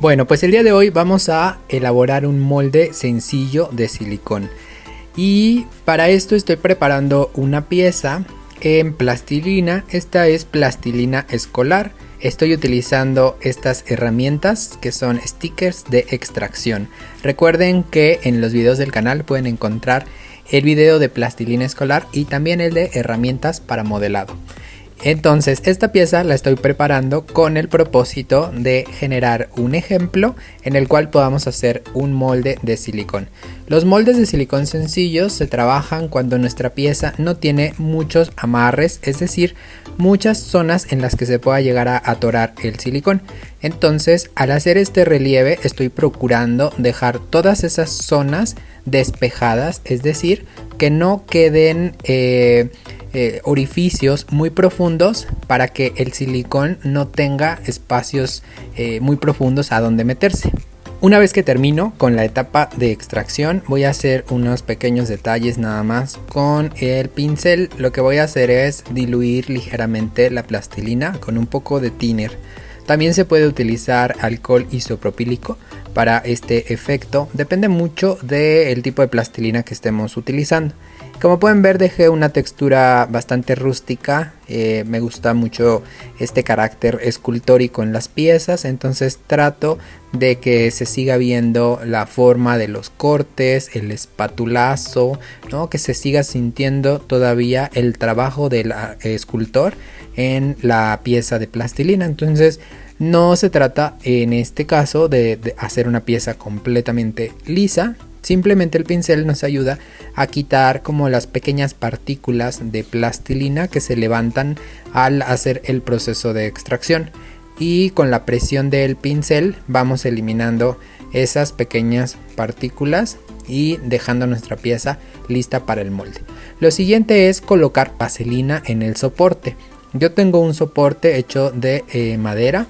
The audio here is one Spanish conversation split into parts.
Bueno, pues el día de hoy vamos a elaborar un molde sencillo de silicón. Y para esto estoy preparando una pieza en plastilina. Esta es plastilina escolar. Estoy utilizando estas herramientas que son stickers de extracción. Recuerden que en los videos del canal pueden encontrar el video de plastilina escolar y también el de herramientas para modelado. Entonces esta pieza la estoy preparando con el propósito de generar un ejemplo en el cual podamos hacer un molde de silicón. Los moldes de silicón sencillos se trabajan cuando nuestra pieza no tiene muchos amarres, es decir, muchas zonas en las que se pueda llegar a atorar el silicón. Entonces al hacer este relieve estoy procurando dejar todas esas zonas despejadas, es decir, que no queden orificios muy profundos para que el silicón no tenga espacios muy profundos a donde meterse. Una vez que termino con la etapa de extracción, voy a hacer unos pequeños detalles nada más con el pincel. Lo que voy a hacer es diluir ligeramente la plastilina con un poco de thinner. También se puede utilizar alcohol isopropílico para este efecto. Depende mucho del tipo de plastilina que estemos utilizando. Como pueden ver, dejé una textura bastante rústica. Me gusta mucho este carácter escultórico en las piezas. Entonces trato de que se siga viendo la forma de los cortes, el espatulazo, ¿no? Que se siga sintiendo todavía el trabajo del escultor en la pieza de plastilina. Entonces no se trata en este caso de hacer una pieza completamente lisa. Simplemente el pincel nos ayuda a quitar como las pequeñas partículas de plastilina que se levantan al hacer el proceso de extracción. Y con la presión del pincel vamos eliminando esas pequeñas partículas y dejando nuestra pieza lista para el molde. Lo siguiente es colocar vaselina en el soporte. Yo tengo un soporte hecho de madera.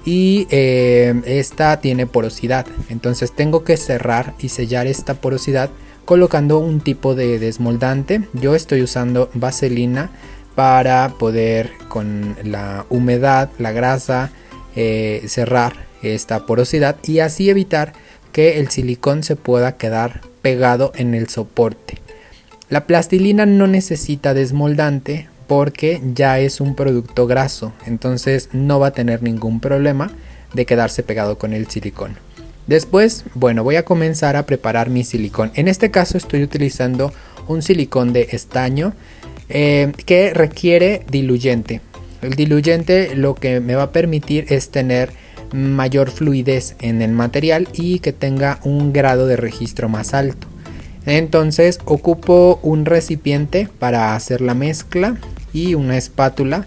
Y esta tiene porosidad, entonces tengo que cerrar y sellar esta porosidad colocando un tipo de desmoldante. Yo estoy usando vaselina para poder con la humedad, la grasa, cerrar esta porosidad y así evitar que el silicón se pueda quedar pegado en el soporte. La plastilina no necesita desmoldante porque ya es un producto graso, entonces no va a tener ningún problema de quedarse pegado con el silicón. Después, bueno, voy a comenzar a preparar mi silicón. En este caso estoy utilizando un silicón de estaño que requiere diluyente. El diluyente lo que me va a permitir es tener mayor fluidez en el material y que tenga un grado de registro más alto. Entonces ocupo un recipiente para hacer la mezcla y una espátula,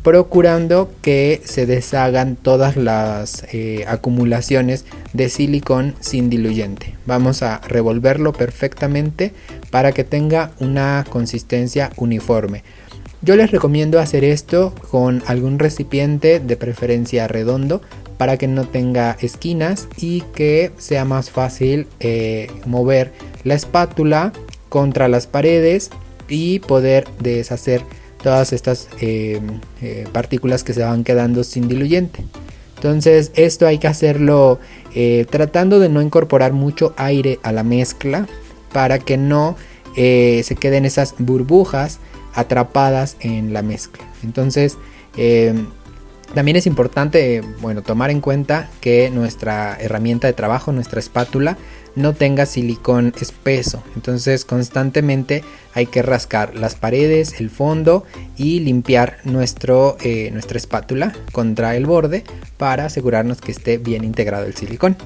procurando que se deshagan todas las acumulaciones de silicón sin diluyente. Vamos a revolverlo perfectamente para que tenga una consistencia uniforme. Yo les recomiendo hacer esto con algún recipiente, de preferencia redondo, para que no tenga esquinas y que sea más fácil mover la espátula contra las paredes y poder deshacer todas estas partículas que se van quedando sin diluyente. Entonces esto hay que hacerlo tratando de no incorporar mucho aire a la mezcla para que no se queden esas burbujas atrapadas en la mezcla. Entonces también es importante tomar en cuenta que nuestra herramienta de trabajo, nuestra espátula, no tenga silicón espeso. Entonces constantemente hay que rascar las paredes, el fondo y limpiar nuestra espátula contra el borde para asegurarnos que esté bien integrado el silicón.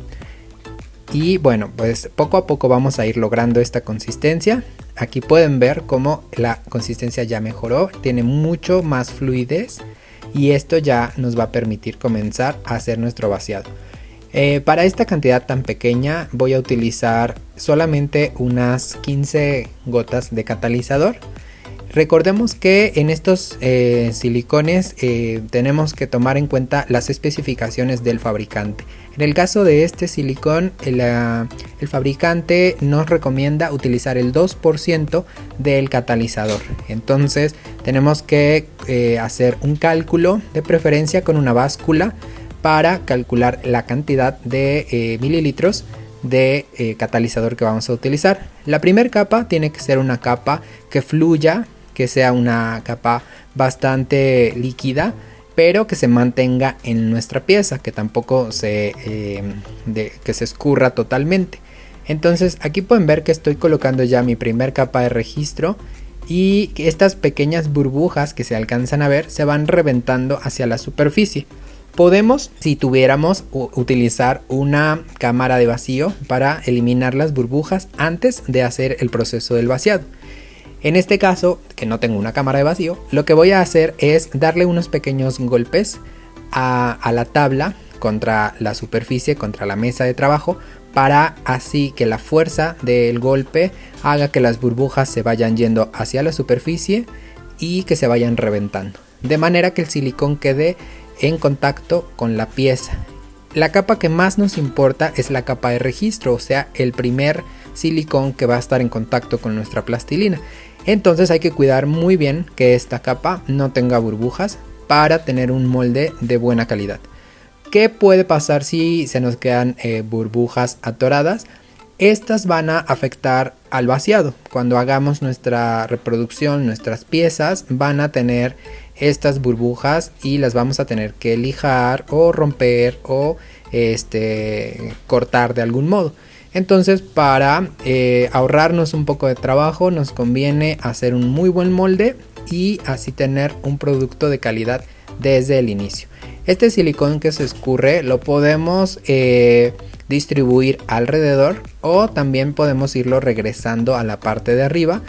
Y bueno, pues poco a poco vamos a ir logrando esta consistencia. Aquí pueden ver cómo la consistencia ya mejoró, tiene mucho más fluidez y esto ya nos va a permitir comenzar a hacer nuestro vaciado. Para esta cantidad tan pequeña voy a utilizar solamente unas 15 gotas de catalizador. Recordemos que en estos silicones tenemos que tomar en cuenta las especificaciones del fabricante. En el caso de este silicón, el fabricante nos recomienda utilizar el 2% del catalizador. Entonces tenemos que hacer un cálculo, de preferencia con una báscula, para calcular la cantidad de mililitros de catalizador que vamos a utilizar. La primera capa tiene que ser una capa que fluya, que sea una capa bastante líquida, pero que se mantenga en nuestra pieza, que tampoco que se escurra totalmente. Entonces aquí pueden ver que estoy colocando ya mi primer capa de registro y que estas pequeñas burbujas que se alcanzan a ver se van reventando hacia la superficie. Podemos, si tuviéramos, utilizar una cámara de vacío para eliminar las burbujas antes de hacer el proceso del vaciado. En este caso, que no tengo una cámara de vacío, lo que voy a hacer es darle unos pequeños golpes a la tabla contra la superficie, contra la mesa de trabajo, para así que la fuerza del golpe haga que las burbujas se vayan yendo hacia la superficie y que se vayan reventando, de manera que el silicón quede en contacto con la pieza. La capa que más nos importa es la capa de registro, o sea, el primer silicón que va a estar en contacto con nuestra plastilina. Entonces hay que cuidar muy bien que esta capa no tenga burbujas para tener un molde de buena calidad. ¿Qué puede pasar si se nos quedan burbujas atoradas? Estas van a afectar al vaciado. Cuando hagamos nuestra reproducción, nuestras piezas van a tener estas burbujas y las vamos a tener que lijar o romper o cortar de algún modo. Entonces, para ahorrarnos un poco de trabajo, nos conviene hacer un muy buen molde y así tener un producto de calidad desde el inicio. Este silicón que se escurre lo podemos distribuir alrededor, o también podemos irlo regresando a la parte de arriba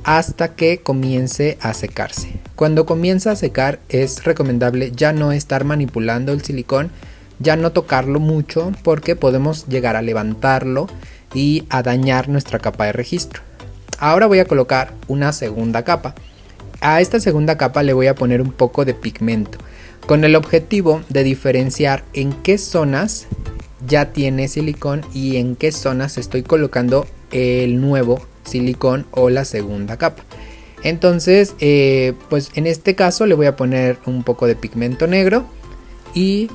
hasta que comience a secarse. Cuando comienza a secar es recomendable ya no estar manipulando el silicón, ya no tocarlo mucho, porque podemos llegar a levantarlo y a dañar nuestra capa de registro. Ahora voy a colocar una segunda capa. A esta segunda capa le voy a poner un poco de pigmento, con el objetivo de diferenciar en qué zonas ya tiene silicón y en qué zonas estoy colocando el nuevo silicón o la segunda capa. Entonces, pues en este caso le voy a poner un poco de pigmento negro y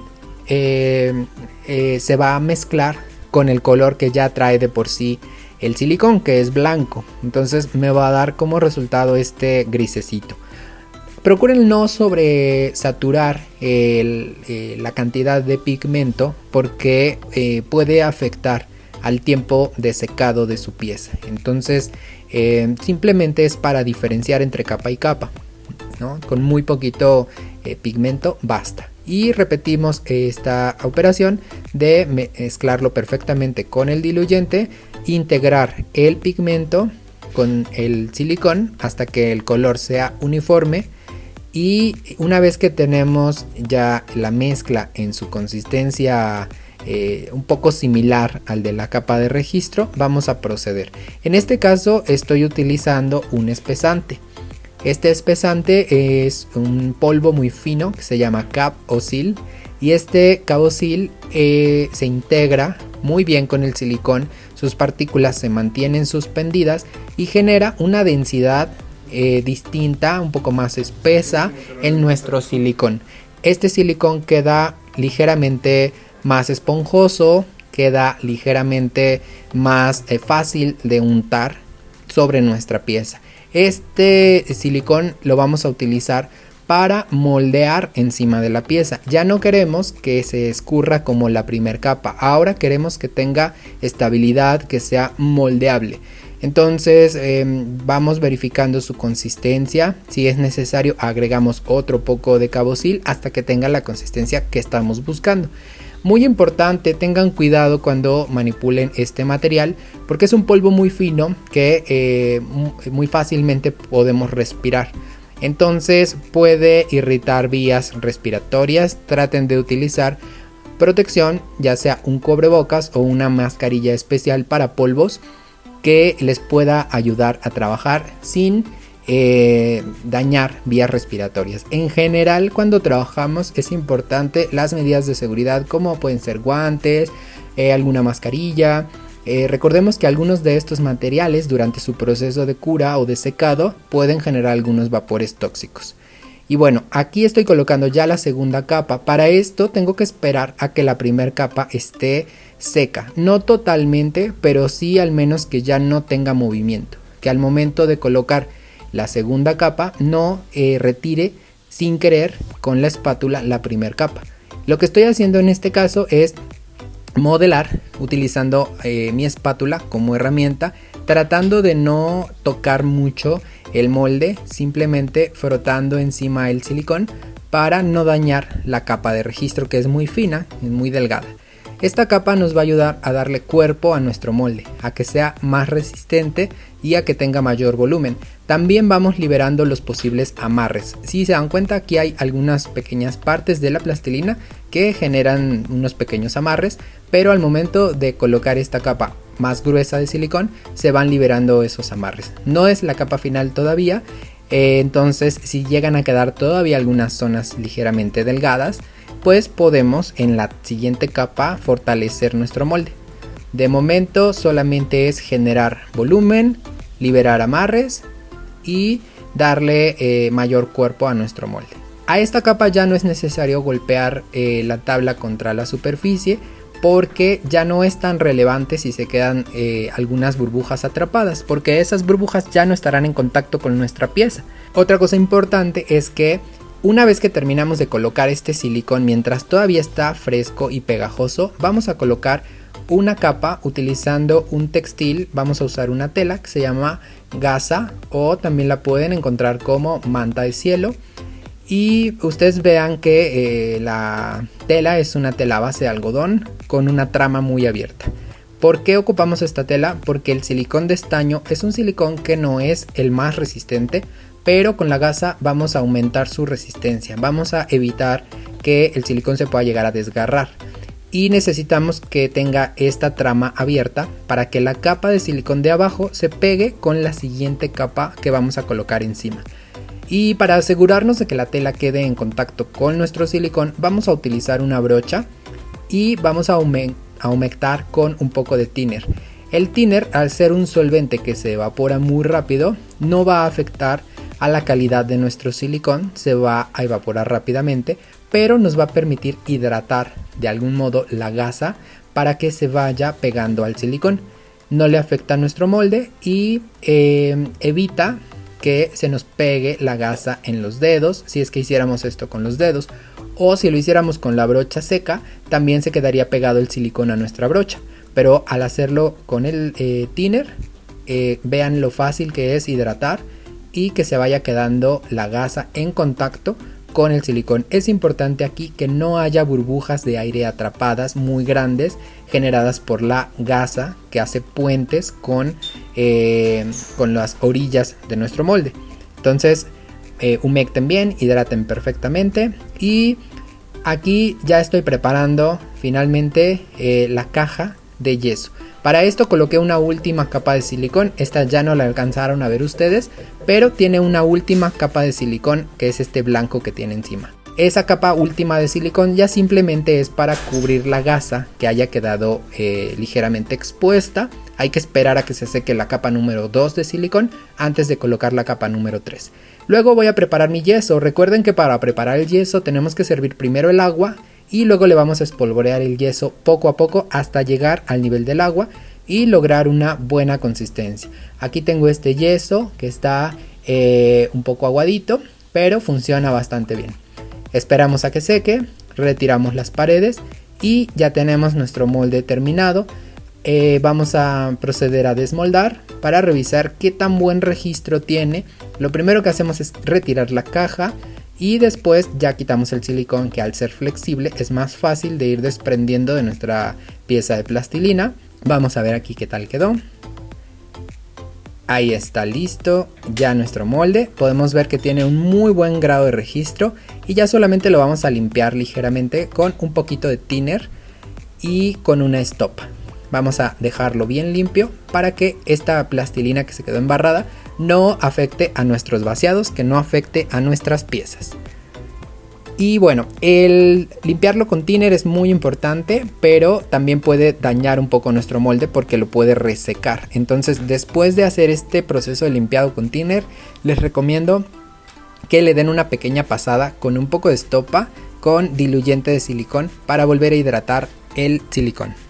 se va a mezclar con el color que ya trae de por sí el silicón, que es blanco. Entonces me va a dar como resultado este grisecito. Procuren no sobresaturar la cantidad de pigmento, porque puede afectar al tiempo de secado de su pieza. Entonces simplemente es para diferenciar entre capa y capa, ¿no? Con muy poquito pigmento basta. Y repetimos esta operación de mezclarlo perfectamente con el diluyente, integrar el pigmento con el silicón hasta que el color sea uniforme. Y una vez que tenemos ya la mezcla en su consistencia un poco similar al de la capa de registro, vamos a proceder. En este caso estoy utilizando un espesante. Este espesante es un polvo muy fino que se llama Cap-O-Sil, y este Cap-O-Sil se integra muy bien con el silicón, sus partículas se mantienen suspendidas y genera una densidad distinta, un poco más espesa en nuestro silicón. Este silicón queda ligeramente más esponjoso, queda ligeramente más fácil de untar sobre nuestra pieza. Este silicón lo vamos a utilizar para moldear encima de la pieza. Ya no queremos que se escurra como la primera capa, ahora queremos que tenga estabilidad, que sea moldeable. Entonces vamos verificando su consistencia. Si es necesario, agregamos otro poco de Cap-O-Sil hasta que tenga la consistencia que estamos buscando. Muy importante, tengan cuidado cuando manipulen este material, porque es un polvo muy fino que muy fácilmente podemos respirar. Entonces puede irritar vías respiratorias. Traten de utilizar protección, ya sea un cubrebocas o una mascarilla especial para polvos, que les pueda ayudar a trabajar sin dañar vías respiratorias. En general, cuando trabajamos es importante las medidas de seguridad, como pueden ser guantes, alguna mascarilla. Recordemos que algunos de estos materiales durante su proceso de cura o de secado pueden generar algunos vapores tóxicos. Y bueno, aquí estoy colocando ya la segunda capa. Para esto tengo que esperar a que la primera capa esté seca. No totalmente, pero sí al menos que ya no tenga movimiento. Que al momento de colocar la segunda capa no retire sin querer con la espátula la primera capa. Lo que estoy haciendo en este caso es modelar utilizando mi espátula como herramienta, tratando de no tocar mucho el molde, simplemente frotando encima el silicón para no dañar la capa de registro, que es muy fina, es muy delgada. Esta capa nos va a ayudar a darle cuerpo a nuestro molde, a que sea más resistente y a que tenga mayor volumen. También vamos liberando los posibles amarres. Si se dan cuenta, aquí hay algunas pequeñas partes de la plastilina que generan unos pequeños amarres, pero al momento de colocar esta capa más gruesa de silicón se van liberando esos amarres. No es la capa final todavía, entonces si llegan a quedar todavía algunas zonas ligeramente delgadas, pues podemos en la siguiente capa fortalecer nuestro molde. De momento solamente es generar volumen, liberar amarres y darle mayor cuerpo a nuestro molde. A esta capa ya no es necesario golpear la tabla contra la superficie, porque ya no es tan relevante si se quedan algunas burbujas atrapadas, porque esas burbujas ya no estarán en contacto con nuestra pieza. Otra cosa importante es que una vez que terminamos de colocar este silicón, mientras todavía está fresco y pegajoso, vamos a colocar una capa utilizando un textil. Vamos a usar una tela que se llama gasa, o también la pueden encontrar como manta de cielo. Y ustedes vean que la tela es una tela base de algodón con una trama muy abierta. ¿Por qué ocupamos esta tela? Porque el silicón de estaño es un silicón que no es el más resistente, pero con la gasa vamos a aumentar su resistencia. Vamos a evitar que el silicón se pueda llegar a desgarrar. Y necesitamos que tenga esta trama abierta para que la capa de silicón de abajo se pegue con la siguiente capa que vamos a colocar encima. Y para asegurarnos de que la tela quede en contacto con nuestro silicón, vamos a utilizar una brocha y vamos a humectar con un poco de thinner. El thinner, al ser un solvente que se evapora muy rápido, no va a afectar a la calidad de nuestro silicón, se va a evaporar rápidamente, pero nos va a permitir hidratar de algún modo la gasa para que se vaya pegando al silicón. No le afecta a nuestro molde y evita que se nos pegue la gasa en los dedos, si es que hiciéramos esto con los dedos, o si lo hiciéramos con la brocha seca, también se quedaría pegado el silicón a nuestra brocha. Pero al hacerlo con el thinner, vean lo fácil que es hidratar y que se vaya quedando la gasa en contacto con el silicón. Es importante aquí que no haya burbujas de aire atrapadas muy grandes generadas por la gasa que hace puentes con las orillas de nuestro molde. Entonces humecten bien, hidraten perfectamente, y aquí ya estoy preparando finalmente la caja de yeso. Para esto coloqué una última capa de silicón. Esta ya no la alcanzaron a ver ustedes, pero tiene una última capa de silicón, que es este blanco que tiene encima. Esa capa última de silicón ya simplemente es para cubrir la gasa que haya quedado ligeramente expuesta. Hay que esperar a que se seque la capa número 2 de silicón antes de colocar la capa número 3. Luego voy a preparar mi yeso. Recuerden que para preparar el yeso tenemos que servir primero el agua y luego le vamos a espolvorear el yeso poco a poco hasta llegar al nivel del agua y lograr una buena consistencia. Aquí tengo este yeso que está un poco aguadito, pero funciona bastante bien. Esperamos a que seque, retiramos las paredes y ya tenemos nuestro molde terminado. Vamos a proceder a desmoldar para revisar qué tan buen registro tiene. Lo primero que hacemos es retirar la caja y después ya quitamos el silicón, que al ser flexible es más fácil de ir desprendiendo de nuestra pieza de plastilina. Vamos a ver aquí qué tal quedó. Ahí está listo ya nuestro molde. Podemos ver que tiene un muy buen grado de registro y ya solamente lo vamos a limpiar ligeramente con un poquito de thinner y con una estopa. Vamos a dejarlo bien limpio para que esta plastilina que se quedó embarrada no afecte a nuestros vaciados, que no afecte a nuestras piezas. Y bueno, el limpiarlo con thinner es muy importante, pero también puede dañar un poco nuestro molde porque lo puede resecar. Entonces, después de hacer este proceso de limpiado con thinner, les recomiendo que le den una pequeña pasada con un poco de estopa con diluyente de silicón para volver a hidratar el silicón.